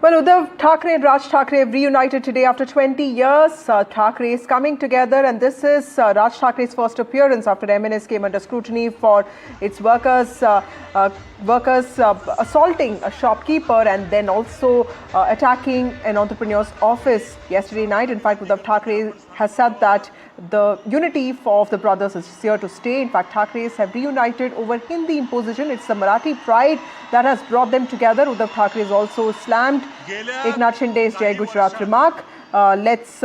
Well, Uddhav Thackeray and Raj Thackeray have reunited today after 20 years. Thackeray is coming together, and this is Raj Thackeray's first appearance after MNS came under scrutiny for its workers assaulting a shopkeeper and then also attacking an entrepreneur's office yesterday night. In fact, Uddhav Thackeray has said that the unity of the brothers is here to stay. In fact, Thackerays have reunited over Hindi imposition. It's the Marathi pride that has brought them together. Uddhav Thackeray has also slammed Eknath Shinde's Jai Gujarat remark. Let's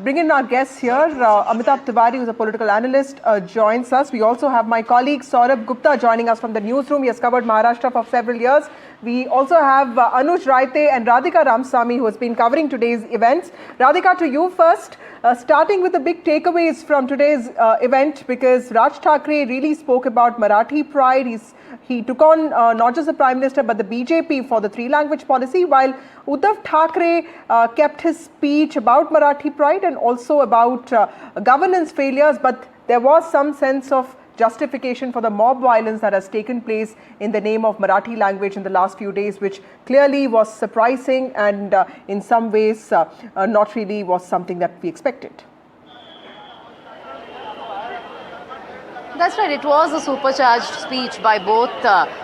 bring in our guests here. Amitabh Tiwari, who's a political analyst, joins us. We also have my colleague Saurabh Gupta joining us from the newsroom. He has covered Maharashtra for several years. We also have Anuj Raite and Radhika Ramsamy, who has been covering today's events. Radhika, to you first, starting with the big takeaways from today's event, because Raj Thackeray really spoke about Marathi pride. He took on not just the Prime Minister but the BJP for the three-language policy, while Uddhav Thackeray kept his speech about Marathi pride and also about governance failures, but there was some sense of justification for the mob violence that has taken place in the name of Marathi language in the last few days, which clearly was surprising and in some ways not really was something that we expected. That's right. It was a supercharged speech by both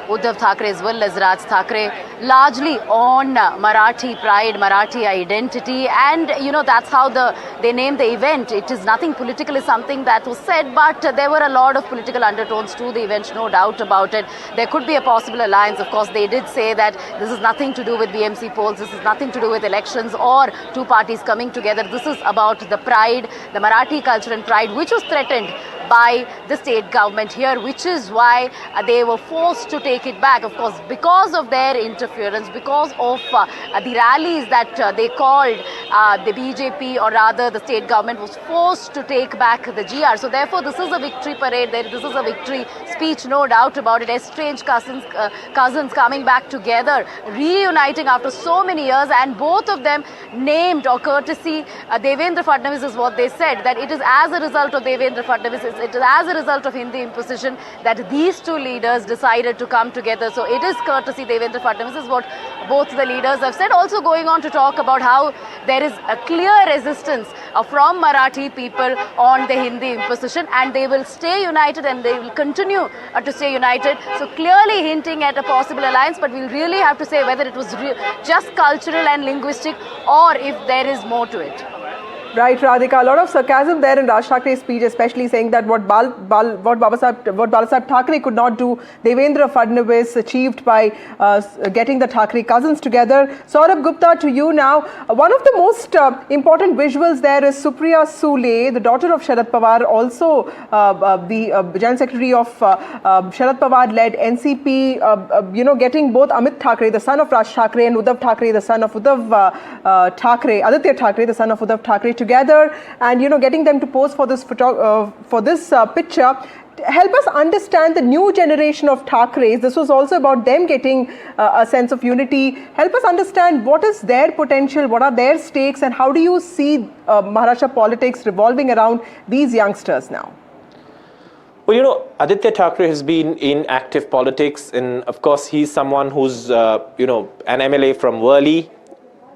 Uddhav Thackeray as well as Raj Thackeray, largely on Marathi pride, Marathi identity, and that's how they named the event. It is nothing political, is something that was said, but there were a lot of political undertones to the event, no doubt about it. There could be a possible alliance. Of course, they did say that this is nothing to do with BMC polls, this is nothing to do with elections or two parties coming together. This is about the pride, the Marathi culture and pride, which was threatened by the state government here, which is why they were forced to take it back, of course, because of their interference, because of the rallies that they called. The BJP, or rather the state government, was forced to take back the GR. So therefore, this is a victory parade. This is a victory speech, no doubt about it. Estranged cousins coming back together, reuniting after so many years, and both of them named, or courtesy Devendra Fadnavis is what they said, that it is as a result of Devendra Fadnavis, it is as a result of Hindi imposition that these two leaders decided to come together. So it is courtesy Devendra Fadnavis, is what both the leaders have said. Also going on to talk about how there is a clear resistance from Marathi people on the Hindi imposition, and they will stay united and they will continue to stay united. So clearly hinting at a possible alliance, but we'll really have to say whether it was just cultural and linguistic or if there is more to it. Right, Radhika. A lot of sarcasm there in Raj Thackeray's speech, especially saying that what Balasaheb Thackeray could not do, Devendra Fadnavis achieved by getting the Thackeray cousins together. Saurabh Gupta, to you now. One of the most important visuals there is Supriya Sule, the daughter of Sharad Pawar, also the General Secretary of Sharad Pawar-led NCP, getting both Amit Thackeray, the son of Raj Thackeray, and Uddhav Thackeray, the son of Uddhav Thackeray, Aditya Thackeray, the son of Uddhav Thackeray, together, and getting them to pose for this picture. Help us understand the new generation of Thackerays. This was also about them getting a sense of unity. Help us understand what is their potential, what are their stakes, and how do you see Maharashtra politics revolving around these youngsters now? Well, Aditya Thackeray has been in active politics, and of course he's someone who's an MLA from Worli,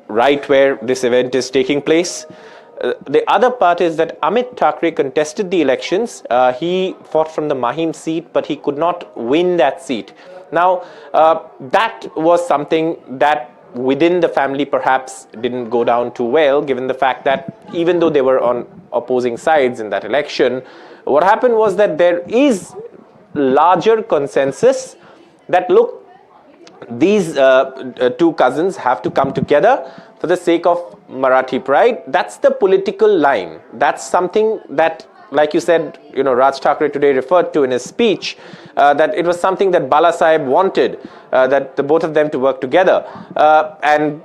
right where this event is taking place. The other part is that Amit Thackeray contested the elections. He fought from the Mahim seat, but he could not win that seat. Now, that was something that within the family perhaps didn't go down too well, given the fact that even though they were on opposing sides in that election, what happened was that there is larger consensus that, look, these two cousins have to come together for the sake of Marathi pride. That's the political line. That's something that, like you said, Raj Thackeray today referred to in his speech, that it was something that Balasaheb wanted, that the both of them to work together. And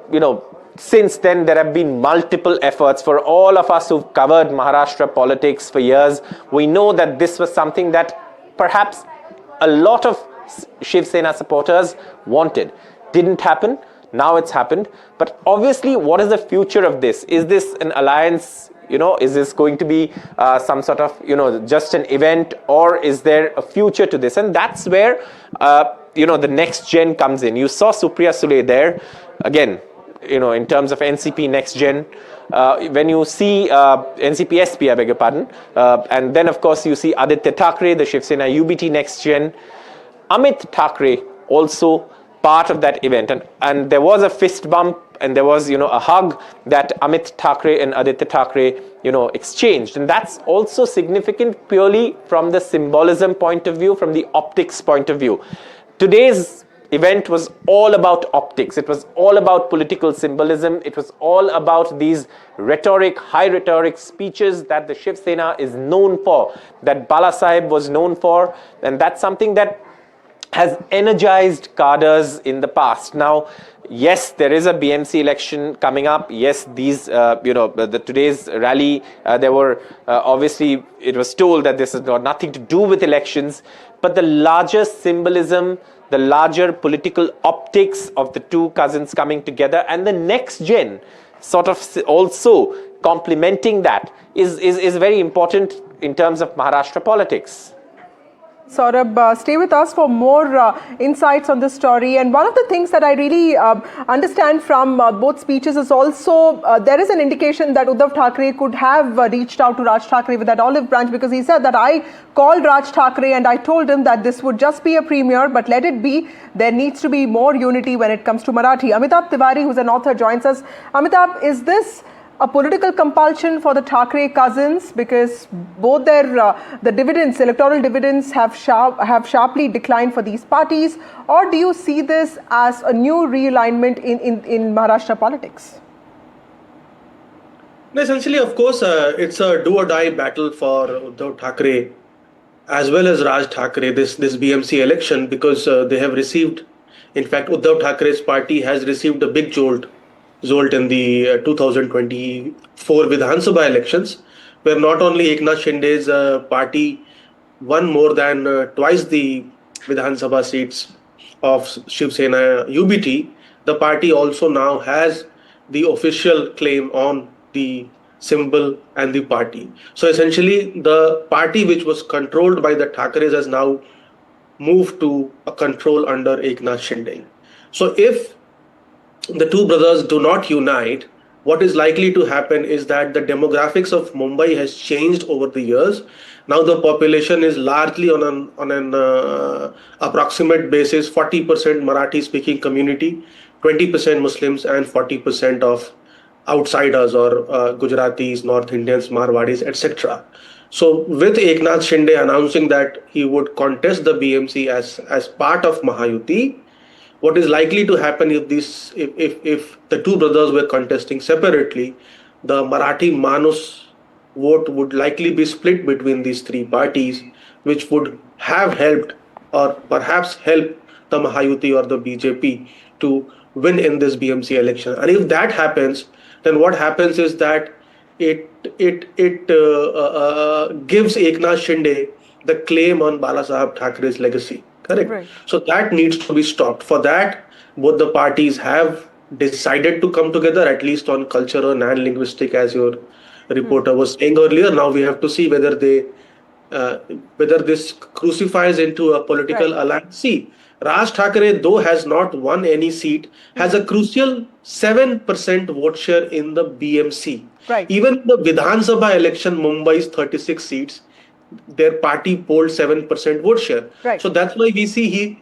since then, there have been multiple efforts. For all of us who've covered Maharashtra politics for years, we know that this was something that perhaps a lot of Shiv Sena supporters wanted. Didn't happen. Now it's happened. But obviously, what is the future of this? Is this an alliance? Is this going to be some sort of, just an event, or is there a future to this? And that's where, the next gen comes in. You saw Supriya Sule there. Again, in terms of NCP Next Gen, when you see NCP SP, I beg your pardon, and then of course you see Aditya Thackeray, the Shiv Sena UBT Next Gen, Amit Thackeray also part of that event, and there was a fist bump and there was a hug that Amit Thackeray and Aditya Thackeray exchanged, and that's also significant purely from the symbolism point of view, from the optics point of view. Today's event was all about optics. It was all about political symbolism. It was all about these high rhetoric speeches that the Shiv Sena is known for, that Balasaheb was known for, and that's something that has energized cadres in the past. Now, yes, there is a BMC election coming up. Yes, these, today's rally, there were, obviously, it was told that this has got nothing to do with elections, but the larger symbolism, the larger political optics of the two cousins coming together, and the next gen sort of also complementing that is very important in terms of Maharashtra politics. Saurabh, stay with us for more insights on this story. And one of the things that I really understand from both speeches is also there is an indication that Uddhav Thackeray could have reached out to Raj Thackeray with that olive branch, because he said that I called Raj Thackeray and I told him that this would just be a premiere, but let it be. There needs to be more unity when it comes to Marathi. Amitabh Tiwari, who's an author, joins us. Amitabh, is this a political compulsion for the Thackeray cousins, because both their the dividends, electoral dividends, have sharply declined for these parties, or do you see this as a new realignment in Maharashtra politics? Essentially, of course, it's a do-or-die battle for Uddhav Thackeray as well as Raj Thackeray, this BMC election, because they have received, in fact, Uddhav Thackeray's party has received a big jolt in the 2024 Vidhan Sabha elections, where not only Eknath Shinde's party won more than twice the Vidhan Sabha seats of Shiv Sena UBT, the party also now has the official claim on the symbol and the party. So essentially, the party which was controlled by the Thackeray's has now moved to a control under Eknath Shinde. So if the two brothers do not unite, what is likely to happen is that the demographics of Mumbai has changed over the years. Now the population is largely on an approximate basis 40% Marathi speaking community, 20% Muslims, and 40% of outsiders or Gujaratis, North Indians, Marwadis, etc. So with Eknath Shinde announcing that he would contest the BMC as part of Mahayuti, what is likely to happen if the two brothers were contesting separately, the Marathi Manus vote would likely be split between these three parties, which would have helped or perhaps help the Mahayuti or the BJP to win in this BMC election. And if that happens, then what happens is that it gives Eknath Shinde the claim on Balasaheb Thackeray's legacy. Correct. Right. So that needs to be stopped. For that, both the parties have decided to come together, at least on cultural and linguistic, as your reporter was saying earlier. Now we have to see whether this crucifies into a political alliance. See, Raj Thackeray, though has not won any seat, has a crucial 7% vote share in the BMC. Right. Even the Vidhan Sabha election, Mumbai's 36 seats, their party polled 7% vote share. Right. So that's why we see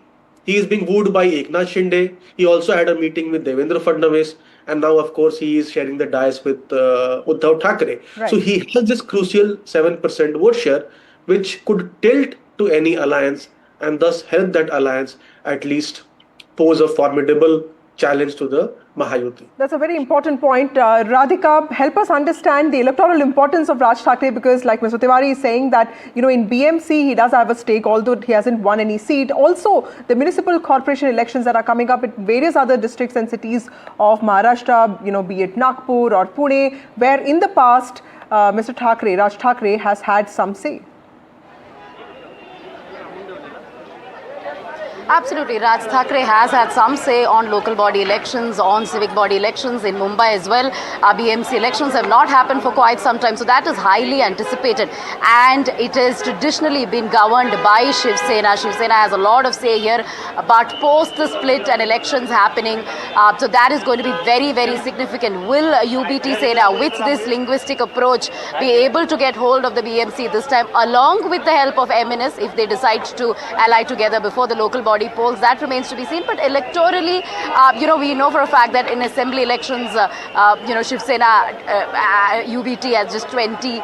he is being wooed by Eknath Shinde. He also had a meeting with Devendra Fadnavis, and now of course he is sharing the dais with Uddhav Thackeray. Right. So he has this crucial 7% vote share, which could tilt to any alliance and thus help that alliance at least pose a formidable challenge to the Mahayuti. That's a very important point. Radhika, help us understand the electoral importance of Raj Thackeray, because like Mr. Tiwari is saying that, in BMC, he does have a stake, although he hasn't won any seat. Also, the municipal corporation elections that are coming up in various other districts and cities of Maharashtra, be it Nagpur or Pune, where in the past, Mr. Thackeray, Raj Thackeray, has had some say. Absolutely. Raj Thackeray has had some say on local body elections, on civic body elections in Mumbai as well. BMC elections have not happened for quite some time, so that is highly anticipated. And it has traditionally been governed by Shiv Sena. Shiv Sena has a lot of say here, but post the split and elections happening, so that is going to be very, very significant. Will UBT Sena, with this linguistic approach, be able to get hold of the BMC this time, along with the help of MNS, if they decide to ally together before the local body polls? That remains to be seen. But electorally, we know for a fact that in assembly elections, Shiv Sena, UBT has just 20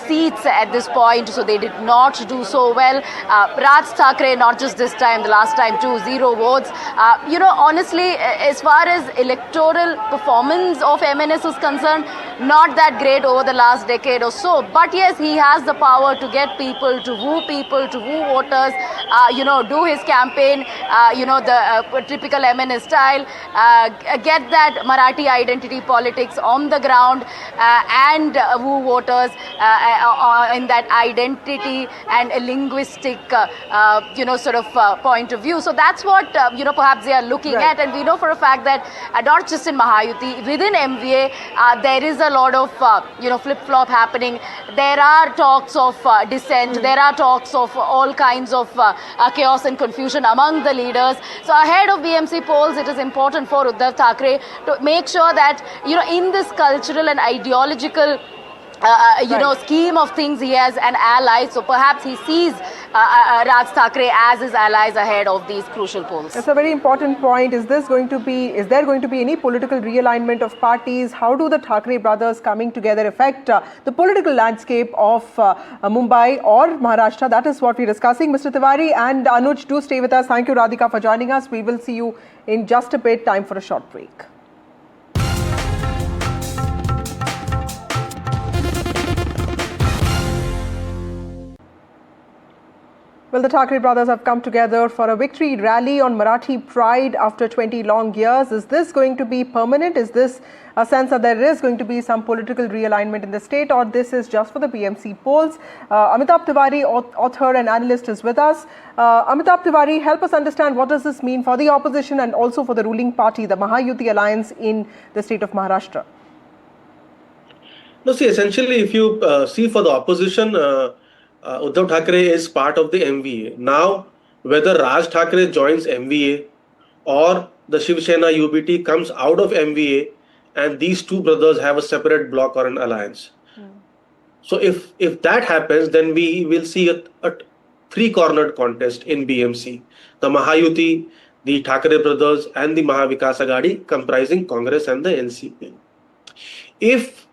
seats at this point, so they did not do so well. Raj Thackeray, not just this time, the last time too, 0 votes. Honestly, as far as electoral performance of MNS is concerned, not that great over the last decade or so. But yes, he has the power to get people, to woo voters, do his campaign, the typical MNS style, get that Marathi identity politics on the ground, and woo voters in that identity and a linguistic, point of view. So that's what, perhaps they are looking at. And we know for a fact that not just in Mahayuti, within MVA, there is a lot of, flip-flop happening. There are talks of dissent. There are talks of all kinds of chaos and confusion among the leaders. So ahead of BMC polls, it is important for Uddhav Thackeray to make sure that, in this cultural and ideological scheme of things, he has an ally. So perhaps he sees Raj Thackeray as his allies ahead of these crucial polls. That's a very important point. Is there going to be any political realignment of parties? How do the Thackeray brothers coming together affect the political landscape of Mumbai or Maharashtra? That is what we're discussing. Mr. Tiwari and Anuj, do stay with us. Thank you, Radhika, for joining us. We will see you in just a bit. Time for a short break. Well, the Thackeray brothers have come together for a victory rally on Marathi pride after 20 long years. Is this going to be permanent? Is this a sense that there is going to be some political realignment in the state, or this is just for the BMC polls? Amitabh Tiwari, author and analyst, is with us. Amitabh Tiwari, help us understand what does this mean for the opposition and also for the ruling party, the Mahayuti alliance in the state of Maharashtra? No, see, essentially, if you see for the opposition, Uddhav Thackeray is part of the MVA. Now, whether Raj Thackeray joins MVA or the Shiv Sena UBT comes out of MVA and these two brothers have a separate bloc or an alliance. So if that happens, then we will see a three-cornered contest in BMC. The Mahayuti, the Thackeray brothers and the Mahavikas Aghadi comprising Congress and the NCP. If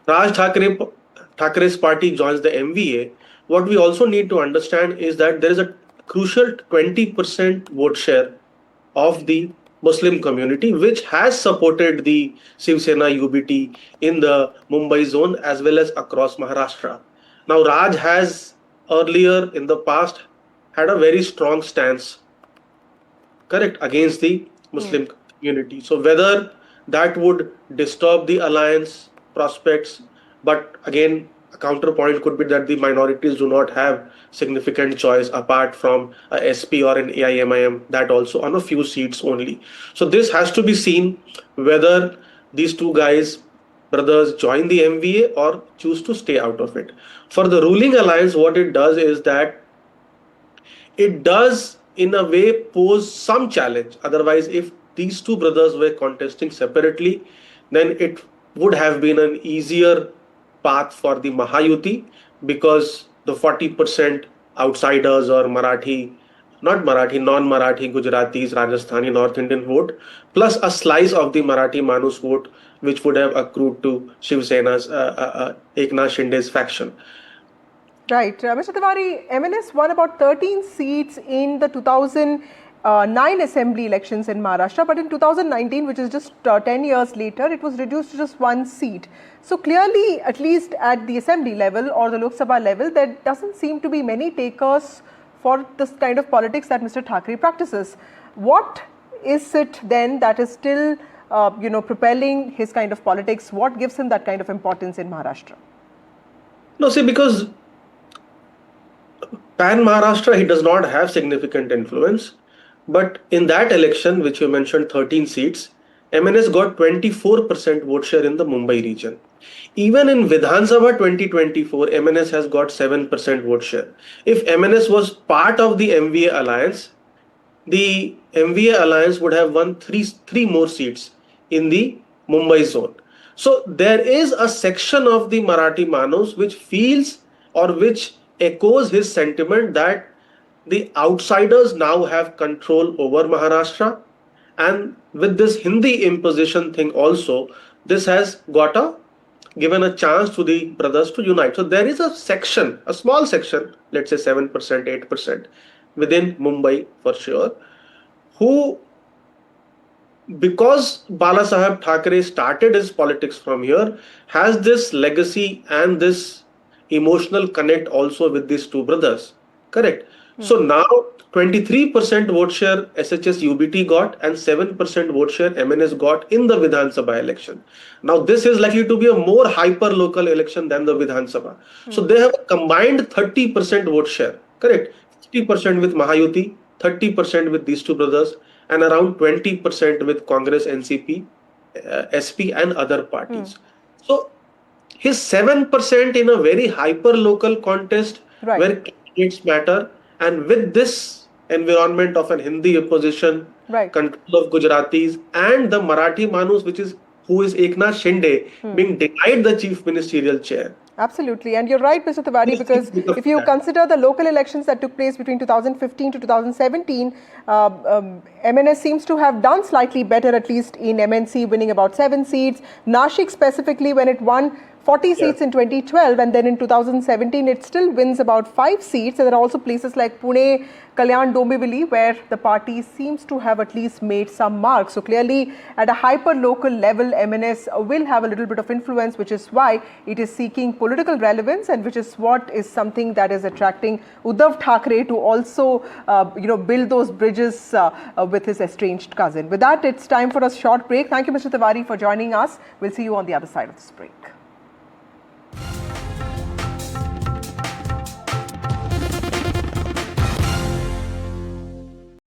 Raj Thackeray's party joins the MVA, what we also need to understand is that there is a crucial 20% vote share of the Muslim community, which has supported the Shiv Sena UBT in the Mumbai zone as well as across Maharashtra. Now, Raj has earlier in the past had a very strong stance, correct, against the Muslim community. So whether that would disturb the alliance prospects, but again, a counterpoint could be that the minorities do not have significant choice apart from a SP or an AIMIM, that also on a few seats only. So this has to be seen whether these two brothers join the MVA or choose to stay out of it. For the ruling alliance, what it does is that it does in a way pose some challenge. Otherwise, if these two brothers were contesting separately, then it would have been an easier path for the Mahayuti, because the 40% outsiders or non-Marathi, Gujaratis, Rajasthani, North Indian vote, plus a slice of the Marathi Manus vote, which would have accrued to Shiv Sena's Eknath Shinde's faction. Right. Mr. Tiwari, MNS won about 13 seats in the 2009 assembly elections in Maharashtra, but in 2019, which is just 10 years later, it was reduced to just one seat. So clearly, at least at the assembly level or the Lok Sabha level, there doesn't seem to be many takers for this kind of politics that Mr. Thackeray practices. What is it then that is still, propelling his kind of politics? What gives him that kind of importance in Maharashtra? No, see, because pan Maharashtra, he does not have significant influence. But in that election, which you mentioned 13 seats, MNS got 24% vote share in the Mumbai region. Even in Vidhan Sabha 2024, MNS has got 7% vote share. If MNS was part of the MVA alliance, the MVA alliance would have won three more seats in the Mumbai zone. So there is a section of the Marathi Manos which feels or which echoes his sentiment that the outsiders now have control over Maharashtra, and with this Hindi imposition thing also, this has given a chance to the brothers to unite. So there is a section, a small section, let's say 7%, 8% within Mumbai for sure, who, because Balasaheb Thackeray started his politics from here, has this legacy and this emotional connect also with these two brothers. Correct. So now 23% vote share SHS UBT got and 7% vote share MNS got in the Vidhan Sabha election. Now this is likely to be a more hyper local election than the Vidhan Sabha. So they have a combined 30% vote share. Correct. 50% with Mahayuti, 30% with these two brothers, and around 20% with Congress, NCP, SP and other parties. So his 7% in a very hyper local contest where candidates matter, and with this environment of an Hindi opposition, control of Gujaratis and the Marathi Manus, who is Eknath Shinde, being denied the chief ministerial chair. Absolutely. And you're right, Mr. Tiwari, because if you consider the local elections that took place between 2015 to 2017, MNS seems to have done slightly better, at least in MNC, winning about 7 seats. Nashik specifically, when it won 40 seats in 2012, and then in 2017 it still wins about 5 seats. And there are also places like Pune, Kalyan, Dombivli, where the party seems to have at least made some marks. So clearly at a hyper local level, MNS will have a little bit of influence, which is why it is seeking political relevance, and which is what is something that is attracting Uddhav Thackeray to also build those bridges with his estranged cousin. With that, it's time for a short break. Thank you, Mr. Tiwari, for joining us. We'll see you on the other side of this break.